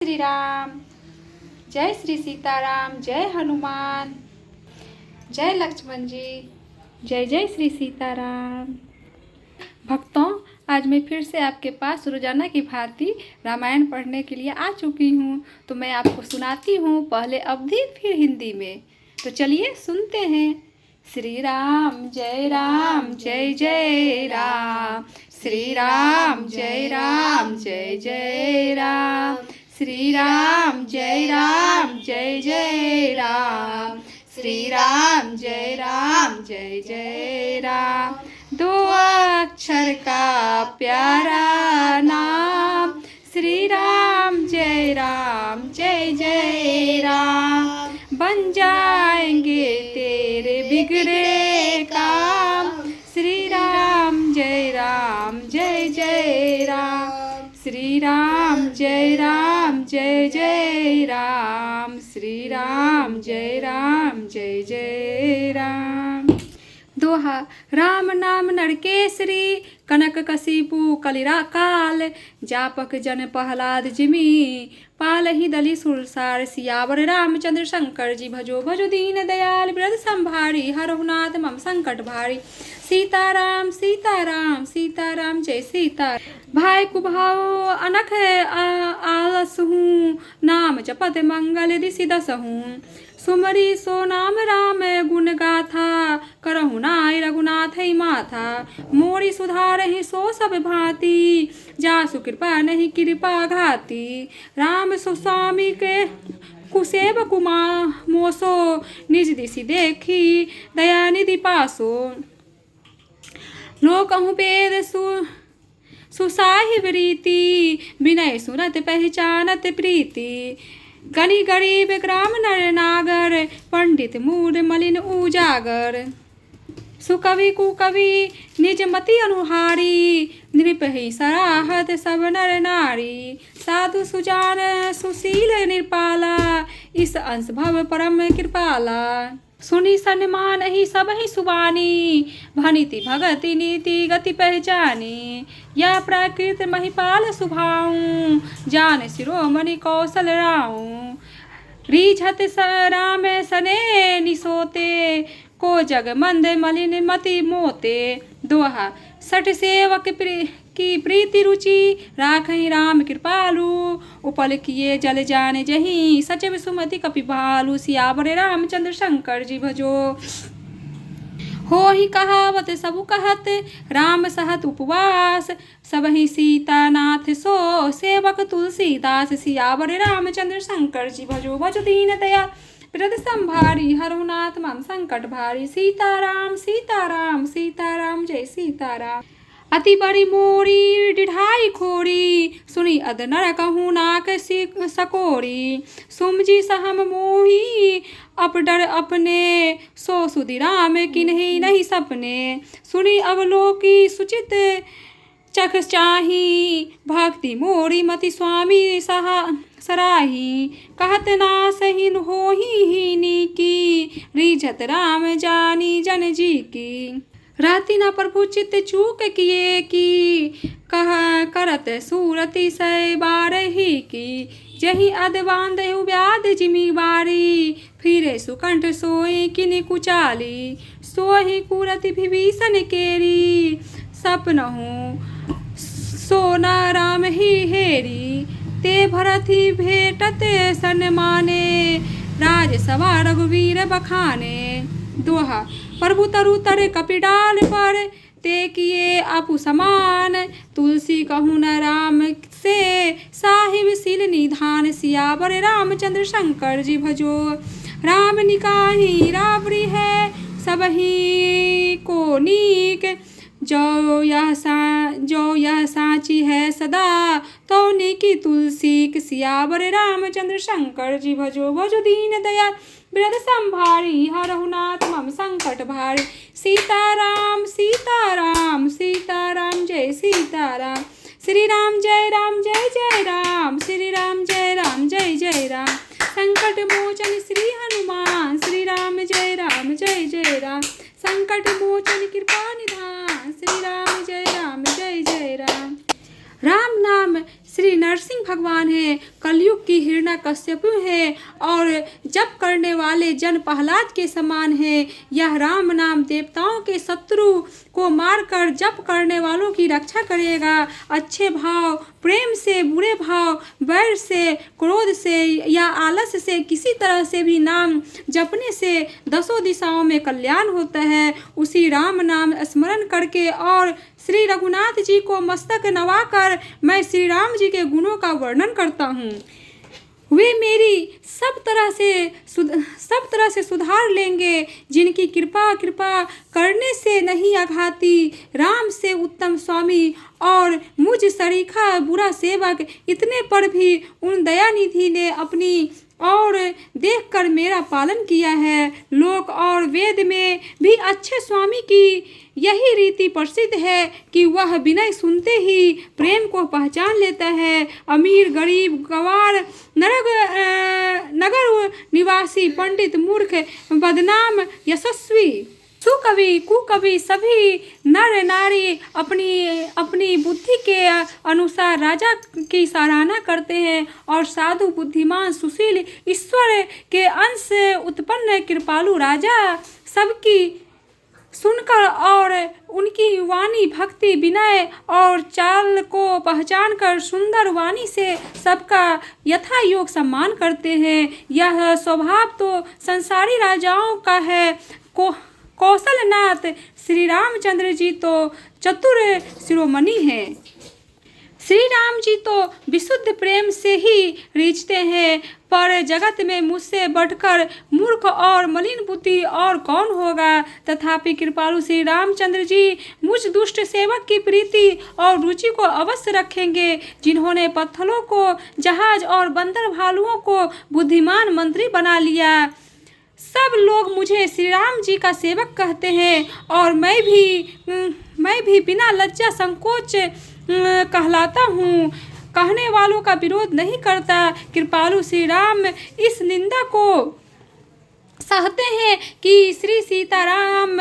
श्री राम। जय श्री सीताराम। जय हनुमान। जय लक्ष्मण जी। जय जय श्री सीताराम। भक्तों, आज मैं फिर से आपके पास रोजाना की भांति रामायण पढ़ने के लिए आ चुकी हूँ। तो मैं आपको सुनाती हूँ, पहले अवधि फिर हिंदी में। तो चलिए सुनते हैं। श्री राम जय जय राम। श्री राम जय जय राम। श्री राम जय जय राम। श्री राम जय जय राम। दो अक्षर का प्यारा नाम, श्री राम जय जय राम। बन जाएंगे तेरे बिगड़े काम, श्री राम जय जय राम। श्री राम जय जय राम। श्री राम जय जय राम। दोहा। राम नाम नरकेसरी, कनक कशिपु कलिरा काल। जापक जन प्रहलाद जिमि, पालहि दलि सुरसार। सियावर रामचंद्र शंकर जी, भजो भजो दीन दयाल। ब्रज संभारी, हरहु नाथ मम संकट भारी। सीताराम सीताराम सीताराम जय सीता। भाई कुभाओ अनख आलसहूँ, नाम जपत मंगल दिसि दसहूँ। सुमरी सो नाम राम गुण गाथा, करहु नाय रघुनाथ माथा। मोरी सुधारहि सो सब भांति, जासु कृपा नहीं कृपा घाती। राम सुस्वामी के कुसेव कुमा मोसो, निज दिशि देखी दयानिधि पासो। लोकहु वेद सुसाहिब रीति, विनय सुनत पहचानत प्रीति। गनि गरीब ग्राम नर नागर, पंडित मूढ़ मलिन उजागर। सुकवि कुकवि निज मति अनुहारी, नृपहि सराहत सब नर नारी। साधु सुजान सुशील निरपाला, इस अंश भव परम कृपाला। सुनि सन्मान ही सब ही सुबानी, भनिति भगति नीति गति पहचानी। या प्राकृत महिपाल सुभाऊं, जान शिरोमणि कौशल राऊं। रीझत राम सने निसोते, को जग मंद मलिन मति मोते। दोहा। सठ सेवक की प्रीति रुचि, राखहि राम कृपालु। उपल किए जल जाने जहीं, सचिव सुमति कपि भालु। सियावर रामचंद्र शंकर जी, भजो हो ही कहावत सबु कहत। राम सहत उपवास, सबहि सीता नाथ सो। सेवक तुलसीदास, सियावर रामचंद्र शंकर जी, भजो भजो दीन दयाल। ब्रज संभारी, हरहु नाथ मम संकट भारी। सीताराम सीताराम सीताराम जय सीताराम। अति बड़ी मोरी डिढ़ाई खोरी, सुनी अद नर कहूँ नाक सकोरी। सुमजी सहम मोही अप डर अपने, सो सुधि राम किन्हीं नहीं सपने। सुनी अवलोकी सुचित चख चाही, भक्ति मोरी मति स्वामी सराही। कहत ना सहीन हो ही नीकी, रीझत राम जानी जन जी की। रहती न प्रभु चित्त चूक किए की, कह करत सूरति सै बार ही की। जही अद बांधहु व्याध जिमि बारी, फिरे सुकंठ सोई किनि कुचाली। सोहि कुरति विभीषण केरी, सपनहु सोना राम ही हेरी। ते भरथि भेटत सन्माने, राजसभा रघुवीर बखाने। दोहा। प्रभु तरु तर कपिडाल पर, ते किए आपु समान। तुलसी कहूँ न राम से, साहिब सील निधान। सियावर रामचंद्र शंकर जी, भजो राम निकाहि रावरी है। सबही को नीक, जो यह साची है सदा। तो नीकी तुलसी, सियावर रामचंद्र शंकर जी, भजो भजो दीन दयाल। ब्रज संभारी, हरहु नाथ मम संकट भारी। सीताराम सीताराम सीताराम जय सीताराम। श्री राम जय जय राम। श्री राम जय जय राम। संकट मोचन श्री हनुमान, श्री राम जय जय राम। संकट मोचन कृपा निधान, श्री राम जय जय राम। राम नाम श्री नरसिंह भगवान हैं, कलयुग की हिरण्यकश्यपु है और जप करने वाले जन प्रहलाद के समान है। यह राम नाम देवताओं के शत्रु को मारकर जप करने वालों की रक्षा करेगा। अच्छे भाव, प्रेम से, बुरे भाव, वैर से, क्रोध से या आलस से किसी तरह से भी नाम जपने से दसों दिशाओं में कल्याण होता है। उसी राम नाम स्मरण करके और श्री रघुनाथ जी को मस्तक नवाकर मैं श्री राम जी के गुणों का वर्णन करता हूँ। वे मेरी सब तरह से सुधार लेंगे, जिनकी कृपा करने से नहीं आघाती। राम से उत्तम स्वामी और मुझ सरीखा बुरा सेवक, इतने पर भी उन दयानिधि ने अपनी और देखकर मेरा पालन किया है। लोक और वेद में भी अच्छे स्वामी की यही रीति प्रसिद्ध है कि वह विनय सुनते ही प्रेम को पहचान लेता है। अमीर, गरीब, गवार, नगर निवासी, पंडित, मूर्ख, बदनाम, यशस्वी, सुकवि, कुकवि सभी नर नारी अपनी बुद्धि के अनुसार राजा की सराहना करते हैं और साधु, बुद्धिमान, सुशील, ईश्वर के अंश उत्पन्न कृपालु राजा सबकी सुनकर और उनकी वाणी, भक्ति, विनय और चाल को पहचान कर सुंदर वाणी से सबका यथा योग सम्मान करते हैं। यह स्वभाव तो संसारी राजाओं का है। कौशलनाथ श्री रामचंद्र जी तो चतुर शिरोमणि हैं। श्री राम जी तो विशुद्ध प्रेम से ही रीझते हैं, पर जगत में मुझसे बढ़कर मूर्ख और मलिन बुद्धि और कौन होगा। तथापि कृपालु श्री रामचंद्र जी मुझ दुष्ट सेवक की प्रीति और रुचि को अवश्य रखेंगे, जिन्होंने पत्थरों को जहाज और बंदर भालुओं को बुद्धिमान मंत्री बना लिया। सब लोग मुझे श्री राम जी का सेवक कहते हैं और मैं भी बिना लज्जा संकोच कहलाता हूँ। कहने वालों का विरोध नहीं करता। कृपालु श्री राम इस निंदा को सहते हैं कि श्री सीताराम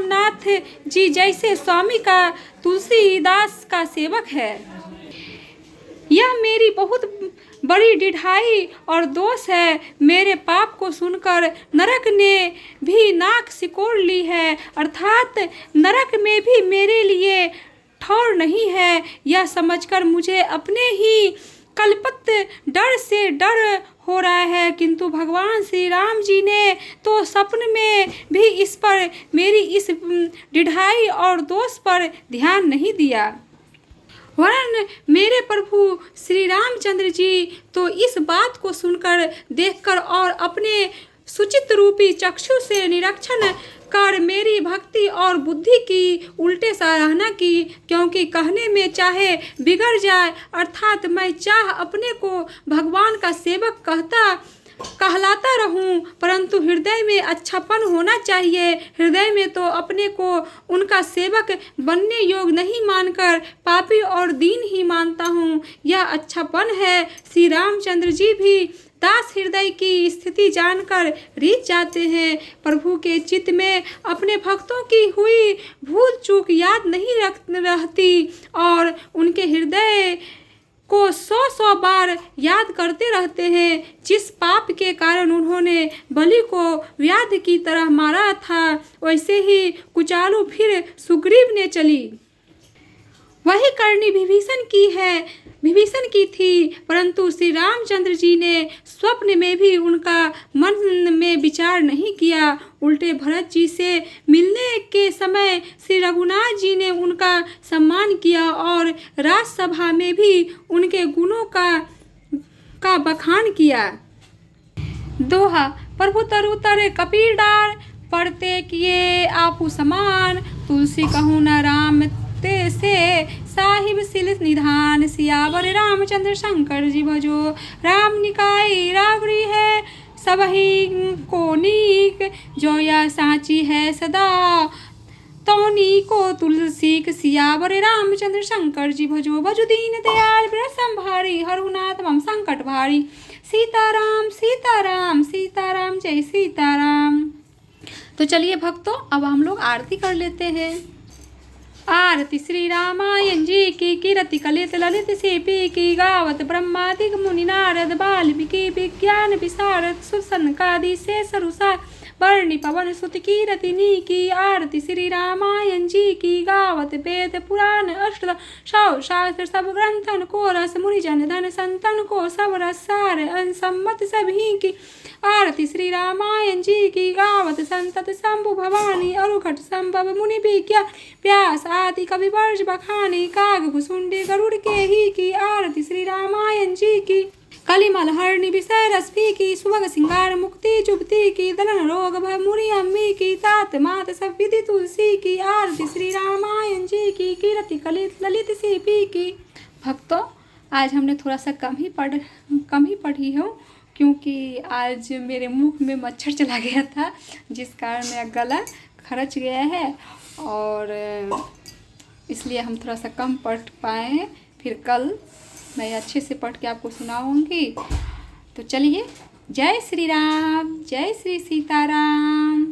नाथ जी जैसे स्वामी का तुलसीदास का सेवक है। यह मेरी बहुत बड़ी ढिठाई और दोष है। मेरे पाप को सुनकर नरक ने भी नाक सिकोड़ ली है, अर्थात नरक में भी मेरे लिए ठौर नहीं है। यह समझकर मुझे अपने ही कल्पित डर से डर हो रहा है, किंतु भगवान श्री राम जी ने तो सपन में भी इस पर मेरी इस ढिठाई और दोष पर ध्यान नहीं दिया। वरन मेरे प्रभु श्री रामचंद्र जी तो इस बात को सुनकर, देखकर और अपने सुचित रूपी चक्षु से निरीक्षण कर मेरी भक्ति और बुद्धि की उल्टे सराहना की, क्योंकि कहने में चाहे बिगड़ जाए, अर्थात मैं चाह अपने को भगवान का सेवक कहलाता रहूं, परंतु हृदय में अच्छापन होना चाहिए। हृदय में तो अपने को उनका सेवक बनने योग्य नहीं मानकर पापी और दीन ही मानता हूँ। यह अच्छापन है। श्री रामचंद्र जी भी दास हृदय की स्थिति जानकर रीझ जाते हैं। प्रभु के चित्त में अपने भक्तों की हुई भूल चूक याद नहीं रहती और उनके हृदय को 100 बार याद करते रहते हैं। जिस पाप के कारण उन्होंने बलि को व्याध की तरह मारा था, वैसे ही कुचालू फिर सुग्रीव ने चली। वही करनी विभीषण की थी, परंतु श्री रामचंद्र जी ने स्वप्न में भी उनका मन में विचार नहीं किया। उल्टे भरत जी से मिलने के समय श्री रघुनाथ जी ने उनका सम्मान किया और राजसभा में भी उनके गुणों का बखान किया। दोहा। प्रभु तरुतर कपीर डार, पढ़ते किए आपू समान। तुलसी कहूँ न राम ते से, साहिब सिल निधान। सियावर रामचंद्र शंकर जी भजो, राम निकाय रावरी है सबही को नीक। जो या साची है सदा तौनी को तुलसीक। सियावर रामचंद्र शंकर जी भजो, भजु दीन दयाल व्रत संभारी। हरहुनाथ मम संकट भारी। सीताराम सीताराम सीताराम जय सीताराम। तो चलिए भक्तों, अब हम लोग आरती कर लेते हैं। आरती श्री रामायण जी की कीरति कलित ललित सीपी की गावत ब्रह्मादिक मुनि नारद बाल्मीकि विज्ञान विशारद सुसनकादि से सरुसा वर्णि पवन सुत कीरति नी की आरती श्री रामायण जी की गावत वेद पुराण अष्ट सौ शास्त्र सब ग्रंथन को रस मुनिजन धन संतन को सब रसार अनसम्मत सभी की आरती श्री रामायण जी की गावत संतत शंभु भवानी अरुघट संभव मुनि विज्ञान व्यास आदि कवि वर्ष बखानी काग भुसुंडी गरुड़ के ही की आरती श्री रामायण जी की कलिमल हरणी विषय रश्मि की सुभग सिंगार मुक्ति चुभती की दलन रोग भय मुनि अम्मी की तात मात सब विधि तुलसी की आरती श्री रामायण जी की कीरति कलित ललित सीपी की। भक्तों, आज हमने थोड़ा सा कम ही पढ़ी हूँ क्योंकि आज मेरे मुंह में मच्छर चला गया था जिस कारण मेरा गला खरच गया है और इसलिए हम थोड़ा सा कम पढ़ पाए हैं। फिर कल मैं अच्छे से पढ़ के आपको सुनाऊंगी। तो चलिए, जय श्री राम, जय श्री सीताराम।